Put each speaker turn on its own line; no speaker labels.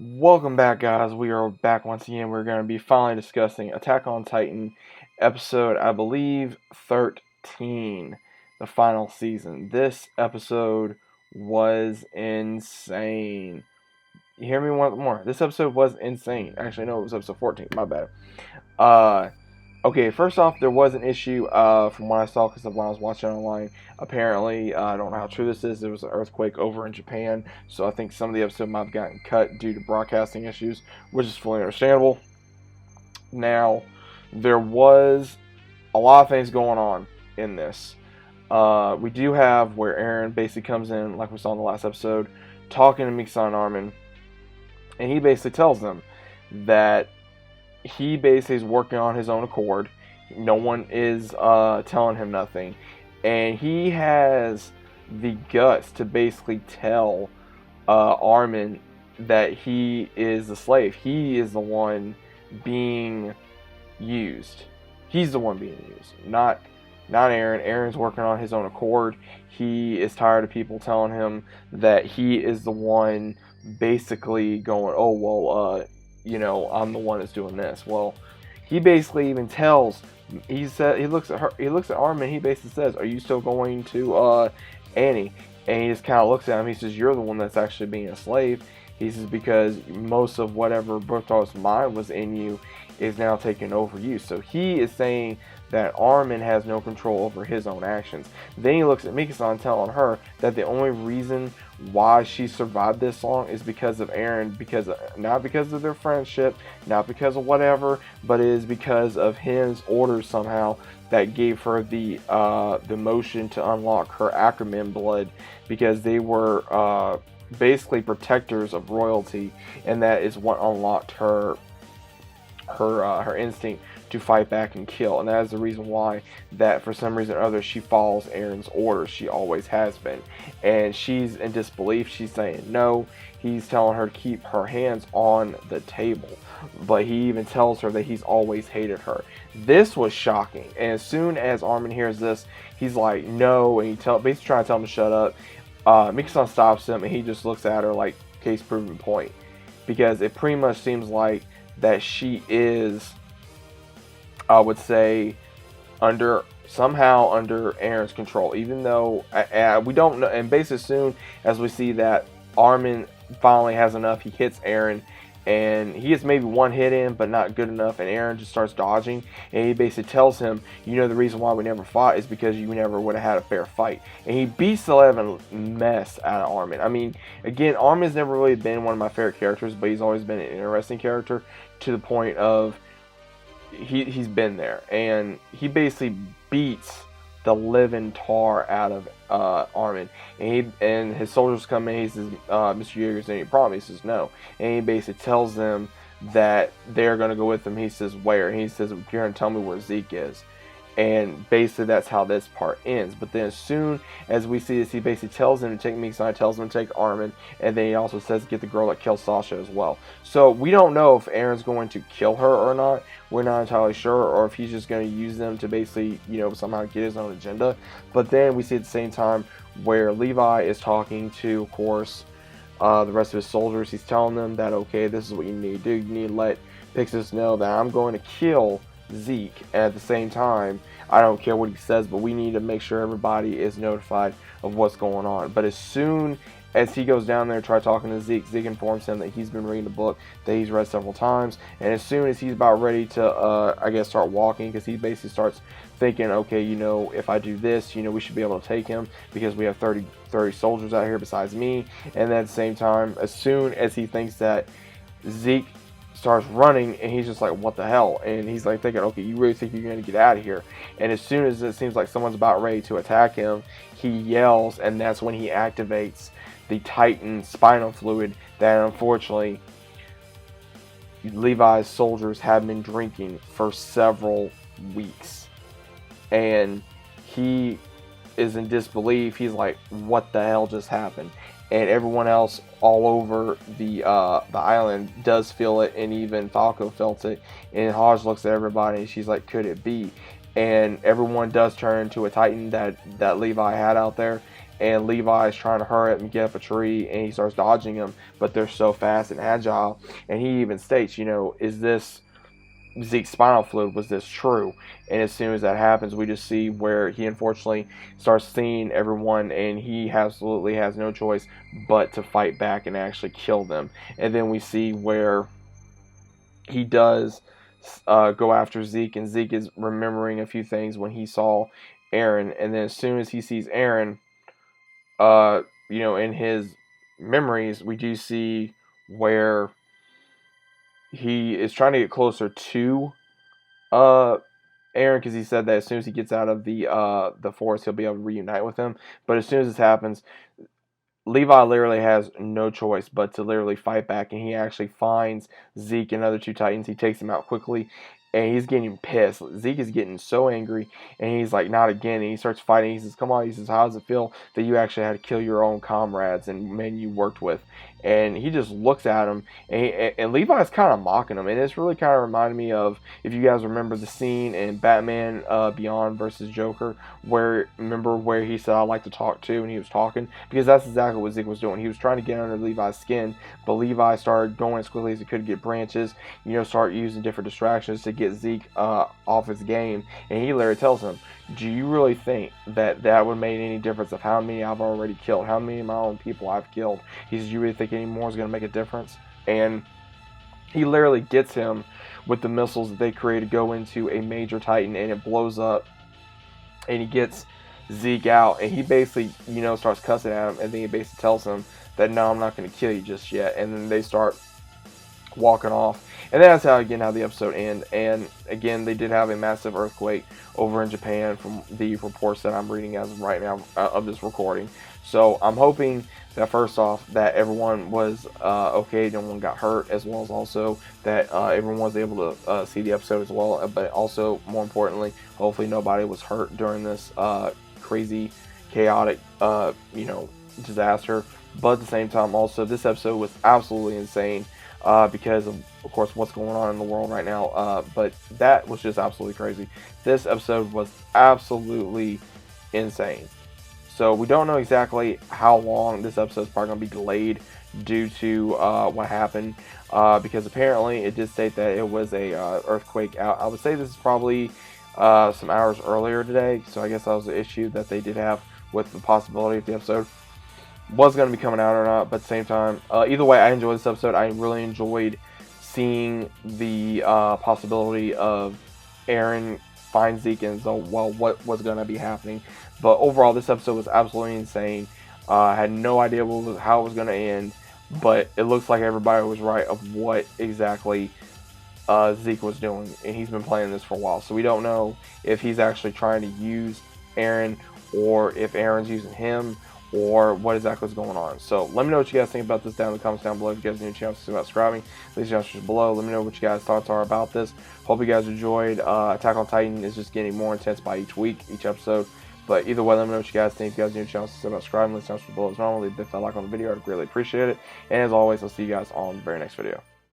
Welcome back, guys. We are back once again. We're going to be finally discussing Attack on Titan, episode, I believe, 13, the final season. This episode was insane. You hear me once more? This episode was insane. Actually, no, it was episode 14. My bad. Uh, Okay, first off, there was an issue from what I saw because of when I was watching online. Apparently, I don't know how true this is. There was an earthquake over in Japan, so I think some of the episode might have gotten cut due to broadcasting issues, which is fully understandable. Now, there was a lot of things going on in this. We do have where Aaron basically comes in, like we saw in the last episode, talking to Mikasa and Armin, and he basically tells them that he basically is working on his own accord. No one is telling him nothing. And he has the guts to basically tell Armin that he is the slave. He is the one being used. He's the one being used, not Aaron. Aaron's working on his own accord. He is tired of people telling him that he is the one basically going, oh, well, I'm the one that's doing this. Well, he basically even tells, he looks at Armin, he basically says, are you still going to Annie? And he just kind of looks at him, he says, you're the one that's actually being a slave. He says, because most of whatever Bertholdt's mind was in you is now taking over you. So he is saying that Armin has no control over his own actions. Then he looks at Mikasa telling her that the only reason why she survived this long is because of Aaron, not because of their friendship, not because of whatever, but it is because of his orders somehow that gave her the motion to unlock her Ackerman blood, because they were basically protectors of royalty, and that is what unlocked her instinct to fight back and kill. And that is the reason why that for some reason or other she follows Aaron's orders. She always has been, and she's in disbelief. She's saying no. He's telling her to keep her hands on the table, but he even tells her that he's always hated her. This was shocking, and as soon as Armin hears this, he's like no, and basically trying to tell him to shut up. Mikasa stops him, and he just looks at her like case proven point, because it pretty much seems like that she is, I would say, somehow under Aaron's control, even though we don't know. And basically, as soon as we see that Armin finally has enough, he hits Aaron, and he gets maybe one hit in, but not good enough, and Aaron just starts dodging, and he basically tells him, the reason why we never fought is because you never would have had a fair fight. And he beats the living mess out of Armin. I mean, again, Armin's never really been one of my favorite characters, but he's always been an interesting character, to the point of he's been there, and he basically beats the living tar out of Armin, and his soldiers come in. He says, "Mr. Yeager's any problem?" He says, "No," and he basically tells them that they're going to go with him. He says, "Where?" And he says, "You're going to tell me where Zeke is." And basically that's how this part ends. But then as soon as we see this, he basically tells him to take Mikasa, tells him to take Armin, and then he also says get the girl that killed Sasha as well. So we don't know if Aaron's going to kill her or not. We're not entirely sure, or if he's just going to use them to basically, somehow get his own agenda. But then we see at the same time where Levi is talking to, of course, the rest of his soldiers. He's telling them that, okay, this is what you need to do. You need to let Pixis know that I'm going to kill Zeke. And at the same time, I don't care what he says, but we need to make sure everybody is notified of what's going on. But as soon as he goes down there and tries talking to Zeke, Zeke informs him that he's been reading the book that he's read several times. And as soon as he's about ready to, start walking, because he basically starts thinking, okay, if I do this, we should be able to take him, because we have 30 soldiers out here besides me. And then at the same time, as soon as he thinks that, Zeke starts running, and he's just like, what the hell? And he's like thinking, okay, you really think you're going to get out of here? And as soon as it seems like someone's about ready to attack him, he yells, and that's when he activates the Titan spinal fluid that unfortunately Levi's soldiers have been drinking for several weeks. And he is in disbelief. He's like, what the hell just happened? And everyone else all over the island does feel it, and even Falco felt it. And Hodge looks at everybody, and she's like, could it be? And everyone does turn into a Titan that Levi had out there. and Levi's trying to hurry up and get up a tree, and he starts dodging them, but they're so fast and agile. And he even states, is this Zeke's spinal fluid? Was this true? And as soon as that happens, we just see where he unfortunately starts seeing everyone, and he absolutely has no choice but to fight back and actually kill them. And then we see where he does go after Zeke, and Zeke is remembering a few things when he saw Aaron. And then as soon as he sees Aaron, in his memories, we do see where he is trying to get closer to uh, Aaron, because he said that as soon as he gets out of the forest, he'll be able to reunite with him. But as soon as this happens, Levi literally has no choice but to literally fight back, and he actually finds Zeke and other two Titans. He takes them out quickly, and he's getting pissed. Zeke is getting so angry, and he's like, not again. And he starts fighting. He says, come on. He says, how does it feel that you actually had to kill your own comrades and men you worked with? And he just looks at him, and Levi's kind of mocking him. And it's really kind of reminded me of, if you guys remember the scene in Batman Beyond versus Joker, remember where he said, I like to talk to, and he was talking? Because that's exactly what Zeke was doing. He was trying to get under Levi's skin, but Levi started going as quickly as he could, get branches, start using different distractions to get Zeke off his game. And he literally tells him, do you really think that would have made any difference of how many I've already killed, how many of my own people I've killed? He says, you really think any more is going to make a difference? And he literally gets him with the missiles that they created go into a major Titan, and it blows up, and he gets Zeke out, and he basically, starts cussing at him, and then he basically tells him that, no, I'm not going to kill you just yet. And then they start walking off, and that's how the episode ends. And again, they did have a massive earthquake over in Japan from the reports that I'm reading as of right now of this recording. So I'm hoping that first off that everyone was okay, no one got hurt, as well as also that everyone was able to see the episode as well. But also, more importantly, hopefully nobody was hurt during this crazy, chaotic, disaster. But at the same time, also, this episode was absolutely insane. Because of course, what's going on in the world right now. But that was just absolutely crazy. This episode was absolutely insane. So we don't know exactly how long this episode is probably going to be delayed due to what happened. Because apparently it did state that it was a earthquake out. I would say this is probably some hours earlier today. So I guess that was the issue that they did have with the possibility of the episode was going to be coming out or not. But at the same time, either way, I enjoyed this episode. I really enjoyed seeing the possibility of Aaron find Zeke, and so, what was going to be happening. But overall, this episode was absolutely insane. I had no idea how it was going to end, but it looks like everybody was right of what exactly Zeke was doing, and he's been playing this for a while. So we don't know if he's actually trying to use Aaron, or if Aaron's using him, or what exactly is going on. So let me know what you guys think about this down in the comments down below. If you guys have any chance to about subscribing, leave your answers below. Let me know what you guys' thoughts are about this. Hope you guys enjoyed. Attack on Titan is just getting more intense by each week, each episode. But either way, let me know what you guys think. If you guys have any chance to about subscribing, leave your answers below as normal. Leave a big fat like on the video. I'd greatly appreciate it. And as always, I'll see you guys on the very next video.